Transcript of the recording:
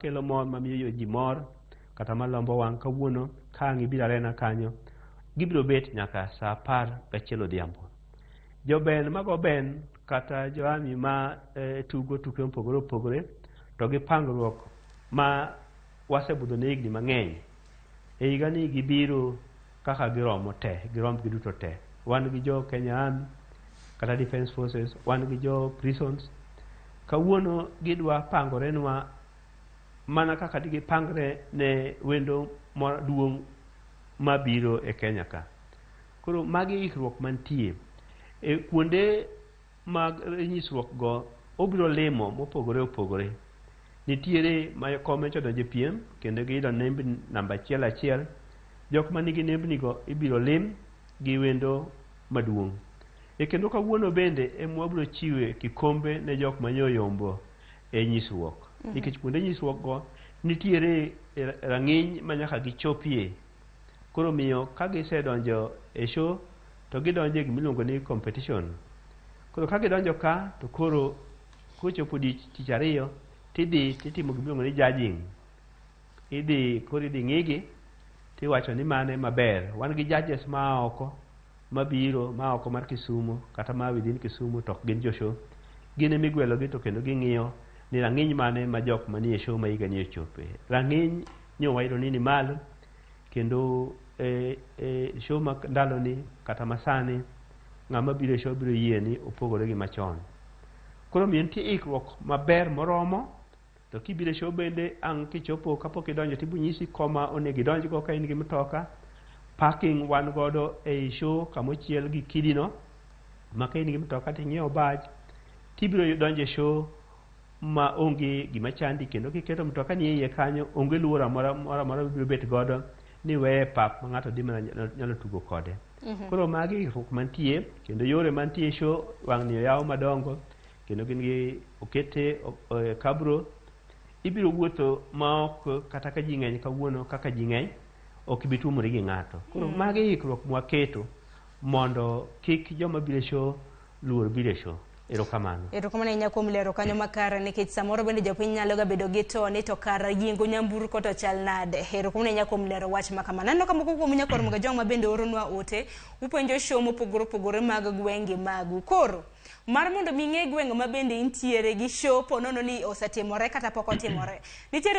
kelo mor mamiyo ji mor kata malombo wang' kawuono ka ng'ibiro arena kanyo gibiro bet nyaka sa 11 odhiambo. Joben mago ben kata joami ma tugo tuke mopogore opogore to gi pangruok ma wasebudho ne higni mang'eny. E higa ni gibiro kaka giromo te, girombgi duto te. Wan gi jo Kenya Army kata Defense Forces, wan gi jo prisons. Kawuono gidwa pangorenwa mana kaka gipangre ne wendo maduong' mabiro e Kenya ka. Koro magi ikruok mantie. E kuonde mag nyisruok go obiro limo mopogore opogore. Nitiere ma kome chodonje piem kendo giyudo nembni namba 1. Jok manigi nembni go ibiro lim gi wendo maduong'. E kendo kawuono bende wabiro chiwe kikombe ne jok manyoyombo e nyisruok. Nikech kuonde nyisruok go nitiere rang'iny ma nyaka gichopie. Koro miyo ka gisedonjo e show to gidonjo e gimiluongo ni competition. Koro ka gidonjo ka to koro kochopo tich ariyo tidhi titimo gimiluongo ni judging. Koro idhi ng'igi tiwacho ni mane maber. Wan gi judges ma oko mabiro ma oko mar Kisumu kata ma within Kisumu to gin jo show. Gin emigwelogi to kendo ging'iyo ni rang'iny mane ma jok manie show ma higa ni ochope. Rang'iny nyowayudo ni malo kendo show ma ndalo ni kata masani ng'ama biro show biro yie ni opogore gi machon. Koro miyo nitie ikruok maber moromo to kibiro show bende ang' kichopo kapok idonjo tibunyisi koma onego idonjgo ka in gi mtoka. Parking wan godo e show kamochiel gi kidino ma ka in gi mtoka ting'iewo badge tibiro donjo e show ma onge gima chandi kendo kiketo mtoka ni iye kanyo onge luoro moro biro bet godo ni weye pap ma ng'ato dhi mana nyalo tugo kode. Koro magi ikruok mantie kendo yore mantie show wang' ni oyaw madongo kendo gin gi okete kabro. Ibiro wuotho ma ok kata ka ji ng'eny kawuono kaka ji ng'eny ok ibi tuomori gi ng'ato. Koro magi ikruok mwaketo mondo kik joma biro show luor biro show. Erokamano inya kuom lero kanyo makare nikech samoro bende jopiny nyalo ga bedo gi toni to kar yingo nyamburko to chal nade. Erokamano inya kuom lero wach makamano. Neno kamoko kuom nyakor mga joma bende oronwa ote upenjo show mopogore opogore mag gwenge magu. Koro mar mondo mi ng'e gwenge ma bende intiere gi show ponono ni osetimore kata pok otimore. Nitiere